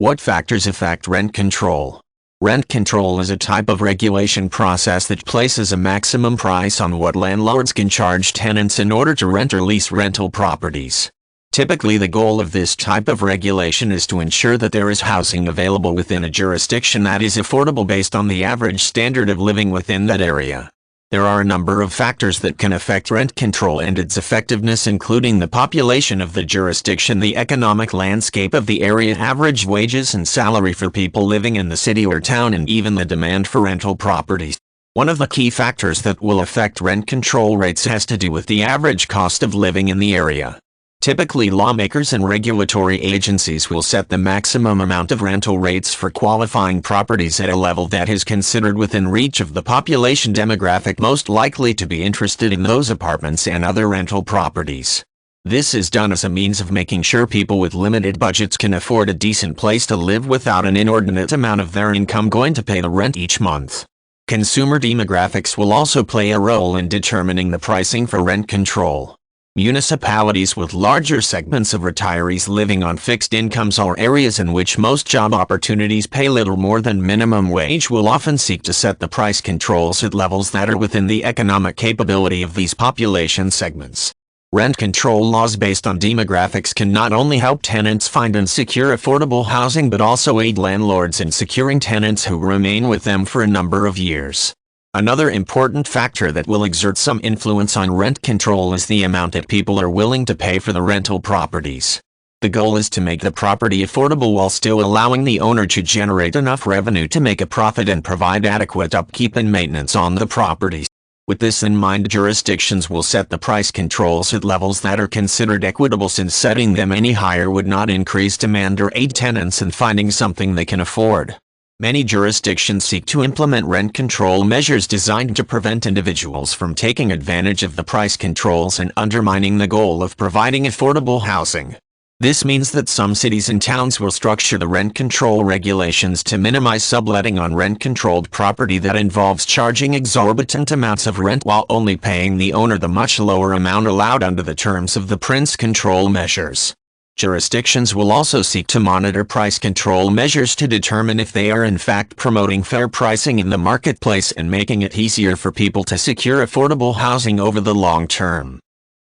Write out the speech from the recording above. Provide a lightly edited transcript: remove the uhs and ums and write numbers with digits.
What factors affect rent control? Rent control is a type of regulation process that places a maximum price on what landlords can charge tenants in order to rent or lease rental properties. Typically, the goal of this type of regulation is to ensure that there is housing available within a jurisdiction that is affordable based on the average standard of living within that area. There are a number of factors that can affect rent control and its effectiveness, including the population of the jurisdiction, the economic landscape of the area, average wages and salary for people living in the city or town, and even the demand for rental properties. One of the key factors that will affect rent control rates has to do with the average cost of living in the area. Typically, lawmakers and regulatory agencies will set the maximum amount of rental rates for qualifying properties at a level that is considered within reach of the population demographic most likely to be interested in those apartments and other rental properties. This is done as a means of making sure people with limited budgets can afford a decent place to live without an inordinate amount of their income going to pay the rent each month. Consumer demographics will also play a role in determining the pricing for rent control. Municipalities with larger segments of retirees living on fixed incomes or areas in which most job opportunities pay little more than minimum wage will often seek to set the price controls at levels that are within the economic capability of these population segments. Rent control laws based on demographics can not only help tenants find and secure affordable housing but also aid landlords in securing tenants who remain with them for a number of years. Another important factor that will exert some influence on rent control is the amount that people are willing to pay for the rental properties. The goal is to make the property affordable while still allowing the owner to generate enough revenue to make a profit and provide adequate upkeep and maintenance on the property. With this in mind, jurisdictions will set the price controls at levels that are considered equitable, since setting them any higher would not increase demand or aid tenants in finding something they can afford. Many jurisdictions seek to implement rent control measures designed to prevent individuals from taking advantage of the price controls and undermining the goal of providing affordable housing. This means that some cities and towns will structure the rent control regulations to minimize subletting on rent-controlled property that involves charging exorbitant amounts of rent while only paying the owner the much lower amount allowed under the terms of the price control measures. Jurisdictions will also seek to monitor price control measures to determine if they are in fact promoting fair pricing in the marketplace and making it easier for people to secure affordable housing over the long term.